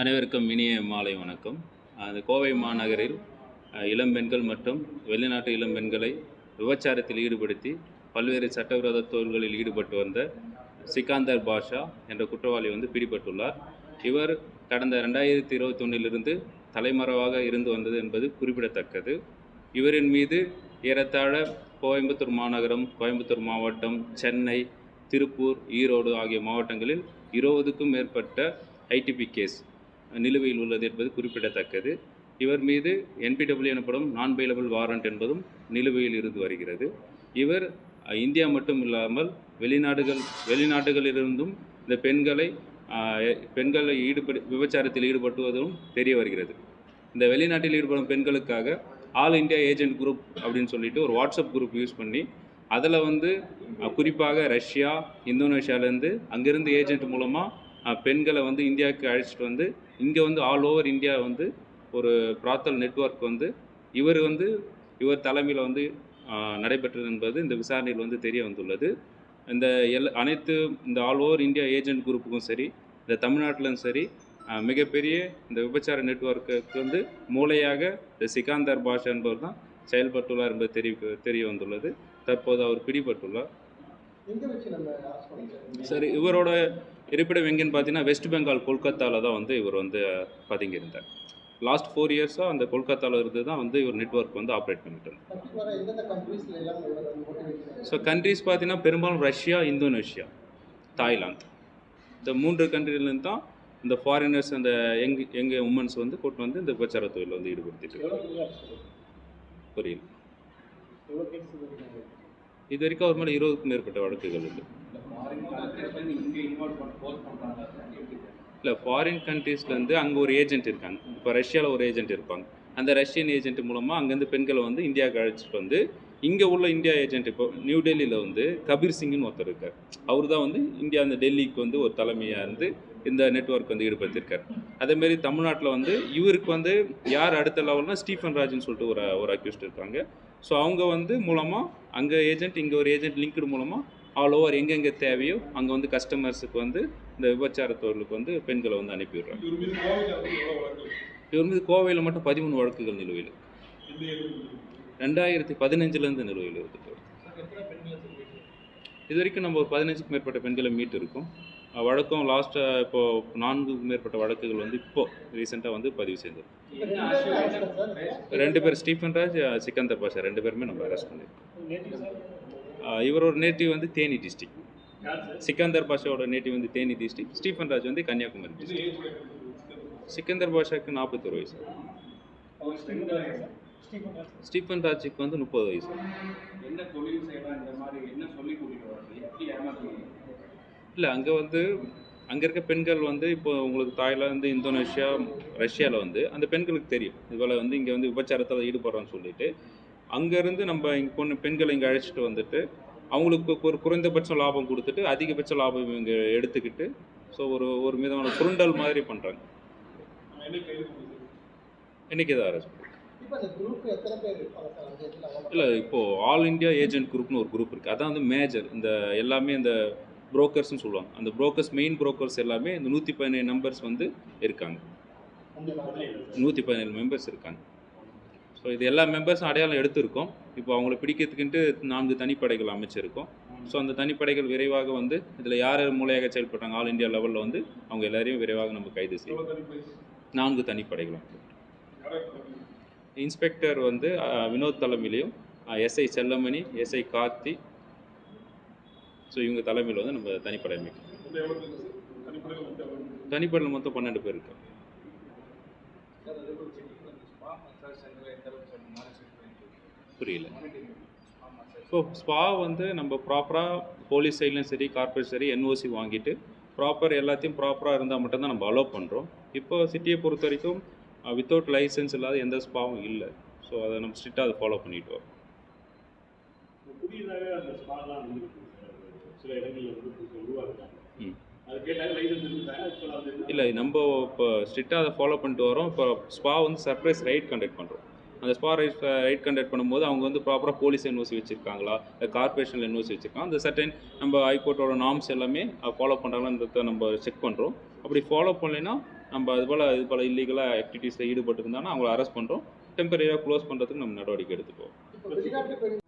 அனைவருக்கும் இனிய மாலை வணக்கம். அது கோவை மாநகரில் இளம்பெண்கள் மற்றும் வெளிநாட்டு இளம்பெண்களை விபச்சாரத்தில் ஈடுபடுத்தி பல்வேறு சட்டவிரோத தொழில்களில் ஈடுபட்டு வந்த சிக்கந்தர் பாஷா என்ற குற்றவாளி பிடிபட்டுள்ளார். இவர் கடந்த 2021 தலைமறைவாக இருந்து வந்தது என்பது குறிப்பிடத்தக்கது. இவரின் மீது ஏறத்தாழ கோயம்புத்தூர் மாநகரம், கோயம்புத்தூர் மாவட்டம், சென்னை, திருப்பூர், ஈரோடு ஆகிய மாவட்டங்களில் 20க்கும் மேற்பட்ட ஐடிபி கேஸ் நிலுவையில் உள்ளது என்பது குறிப்பிடத்தக்கது. இவர் மீது NPW எனப்படும் நான் பெயிலபிள் வாரண்ட் என்பதும் நிலுவையில் இருந்து வருகிறது. இவர் இந்தியா மட்டும் இல்லாமல் வெளிநாடுகளிலிருந்தும் இந்த பெண்களை விபச்சாரத்தில் ஈடுபட்டுவதும் தெரிய வருகிறது. இந்த வெளிநாட்டில் ஈடுபடும் பெண்களுக்காக ஆல் இந்தியா ஏஜென்ட் குரூப் அப்படின்னு சொல்லிட்டு ஒரு வாட்ஸ்அப் குரூப் யூஸ் பண்ணி அதில் குறிப்பாக ரஷ்யா, இந்தோனேஷியாவிலேருந்து அங்கேருந்து ஏஜென்ட் மூலமாக பெண்களை இந்தியாவுக்கு அழைச்சிட்டு இங்கே ஆல் ஓவர் இந்தியா ஒரு பிராத்தல் நெட்வொர்க் இவர் தலைமையில் நடைபெற்றது என்பது இந்த விசாரணையில் தெரிய வந்துள்ளது. அனைத்து இந்த ஆல் ஓவர் இந்தியா ஏஜென்ட் குரூப்புக்கும் சரி, இந்த தமிழ்நாட்டிலும் சரி, மிகப்பெரிய இந்த விபச்சார நெட்வொர்க்கு மூளையாக இந்த சிக்கந்தர் பாஷா என்பவர் தான் செயல்பட்டுள்ளார் என்பது தெரிய வந்துள்ளது. தற்போது அவர் பிடிபட்டுள்ளார். சரி, இவரோட இருப்பிடம் எங்கேன்னு பார்த்தீங்கன்னா வெஸ்ட் பெங்கால் கொல்கத்தாவில் தான் இவர் பதுங்கியிருந்தார். லாஸ்ட் 4 இயர்ஸாக அந்த கொல்கத்தாவில் இருந்து தான் இவர் நெட்வொர்க் ஆப்ரேட் பண்ணிட்டு இருந்தார். ஸோ கண்ட்ரிஸ் பார்த்தீங்கன்னா பெரும்பாலும் ரஷ்யா, இந்தோனேஷியா, தாய்லாந்து, இந்த 3 கண்ட்ரிலேருந்து தான் இந்த ஃபாரினர்ஸ், அந்த எங்க உமன்ஸ் கூட்டு இந்த விபச்சார தொழில் ஈடுபடுத்திட்டு இருக்காங்க. புரியல. இது வரைக்கும் அவர் மேலே 20க்கும் மேற்பட்ட வழக்குகள் உண்டு. இல்லை, ஃபாரின் கண்ட்ரீஸ்லேருந்து அங்கே ஒரு ஏஜென்ட் இருக்காங்க. இப்போ ரஷ்யாவில் ஒரு ஏஜென்ட் இருப்பாங்க. அந்த ரஷ்யன் ஏஜென்ட் மூலமாக அங்கேருந்து பெண்களை இந்தியாவுக்கு அழைச்சிட்டு இங்கே உள்ள இந்தியா ஏஜென்ட் இப்போ நியூ டெல்லியில் கபீர் சிங்னு ஒருத்தர் இருக்கார். அவர் தான் இந்தியா அந்த டெல்லிக்கு ஒரு தலைமையாக இருந்து இந்த நெட்வொர்க் ஈடுபடுத்தியிருக்கார். அதேமாரி தமிழ்நாட்டில் இவருக்கு யார் அடுத்த லெவல்னால் ஸ்டீஃபன் ராஜ்னு சொல்லிட்டு ஒரு அக்யூஸ்ட் இருக்காங்க. ஸோ அவங்க மூலமாக அங்கே ஏஜென்ட், இங்கே ஒரு ஏஜென்ட் லிங்க்டு மூலமாக ஆல் ஓவர் எங்கெங்கே தேவையோ அங்கே கஸ்டமர்ஸுக்கு இந்த விபச்சார தொழிலுக்கு பெண்களை அனுப்பிவிடுறாங்க. இவர் மீது கோவையில் மட்டும் 13 வழக்குகள் நிலுவையில், 2015 நிலுவையில் இருக்குது. இது வரைக்கும் நம்ம ஒரு 15க்கும் மேற்பட்ட பெண்களை மீட்டு இருக்கோம். வழக்கம் லாஸ்ட்டாக இப்போது 4க்கும் மேற்பட்ட வழக்குகள் இப்போ ரீசெண்டாக பதிவு செய்தோம். 2 பேர், ஸ்டீஃபன் ராஜ், சிக்கந்தர் பாஷா, 2 பேருமே நம்ம அரெஸ்ட் பண்ணியிருக்கோம். இவரோட நேட்டிவ் தேனி டிஸ்ட்ரிக்ட். சிக்கந்தர் பாஷாவோட native Theni district. Stephen Raj Kanyakumari district. Sikandar பாஷாவுக்கு 41 வயசு. ஸ்டீஃபன் ராஜுக்கு 30 வயசு. இல்லை, அங்கே இருக்க பெண்கள் இப்போ உங்களுக்கு தாய்லாந்து, இந்தோனேஷியா, ரஷ்யாவில் அந்த பெண்களுக்கு தெரியும் இதுபோல் இங்கே விபச்சாரத்தில் ஈடுபடுறோன்னு சொல்லிட்டு அங்கேருந்து நம்ம இங்கே பெண்களை இங்கே அழைச்சிட்டு அவங்களுக்கு ஒரு குறைந்தபட்ச லாபம் கொடுத்துட்டு அதிகபட்ச லாபம் இங்கே எடுத்துக்கிட்டு ஸோ ஒரு விதமான சுருண்டல் மாதிரி பண்ணுறாங்க. இன்னைக்கு தான் அரெஸ்ட். இல்லை, இப்போது ஆல் இண்டியா ஏஜென்ட் குரூப்னு ஒரு குரூப் இருக்குது. அதான் மேஜர் இந்த எல்லாமே இந்த புரோக்கர்ஸ்னு சொல்லுவாங்க. அந்த புரோக்கர்ஸ், மெயின் புரோக்கர்ஸ் எல்லாமே இந்த 117 நம்பர்ஸ் இருக்காங்க. 117 மெம்பர்ஸ் இருக்காங்க. ஸோ இது எல்லா மெம்பர்ஸும் அடையாளம் எடுத்திருக்கோம். இப்போ அவங்கள பிடிக்கிறதுக்குன்ட்டு 4 தனிப்படைகள் அமைச்சிருக்கோம். ஸோ அந்த தனிப்படைகள் விரைவாக இதில் யார் மூலையாக செயல்பட்டாங்க ஆல் இண்டியா லெவலில் அவங்க எல்லாரையும் விரைவாக நம்ம கைது செய்வோம். 4 தனிப்படைகளும். இன்ஸ்பெக்டர் வினோத் தலைமையிலையும், SI Chellamani, SI Karthi, so இவங்க தலைமையில் நம்ம தனிப்படை அமைக்கணும். தனிப்படையில் மொத்தம் 12 பேர் இருக்காங்க. புரியல. ஸோ ஸ்பா நம்ம ப்ராப்பராக போலீஸ் சைட்லையும் சரி, கார்பரேட் சரி, NOC வாங்கிட்டு ப்ராப்பர் எல்லாத்தையும் ப்ராப்பராக இருந்தால் மட்டும்தான் நம்ம அலோவ் பண்ணுறோம். இப்போ சிட்டியை பொறுத்த வரைக்கும் வித்தவுட் லைசன்ஸ் இல்லாத எந்த ஸ்பாவும் இல்லை. ஸோ அதை நம்ம ஸ்ட்ரிக்டாக அதை ஃபாலோ பண்ணிட்டு வரோம். இல்லை, நம்ம இப்போ ஸ்ட்ரிக்டாக அதை ஃபாலோ பண்ணிட்டு வரோம். இப்போ ஸ்பா சர்ப்ரைஸ் ரைட் கண்டக்ட் பண்ணுறோம். அந்த ஸ்பா ரைட் கண்டக்ட் பண்ணும்போது அவங்க ப்ராப்பராக போலீஸ் NOC வச்சுருக்காங்களா, இல்லை கார்பரேஷனில் NOC வச்சுருக்காங்க, அந்த சர்டன் நம்ம ஹைகோர்ட்டோட நார்ம்ஸ் எல்லாமே ஃபாலோ பண்ணுறாங்கன்றத நம்ம செக் பண்ணுறோம். அப்படி ஃபாலோ பண்ணலைன்னா நம்ம இது போல் இல்லீகலாக ஆக்டிவிட்டீஸில் ஈடுபட்டு இருந்தாங்கன்னா அவங்கள அரெஸ்ட் பண்ணுறோம். டெம்பரரியாக க்ளோஸ் பண்ணுறதுக்கு நம்ம நடவடிக்கை எடுத்துக்குவோம்.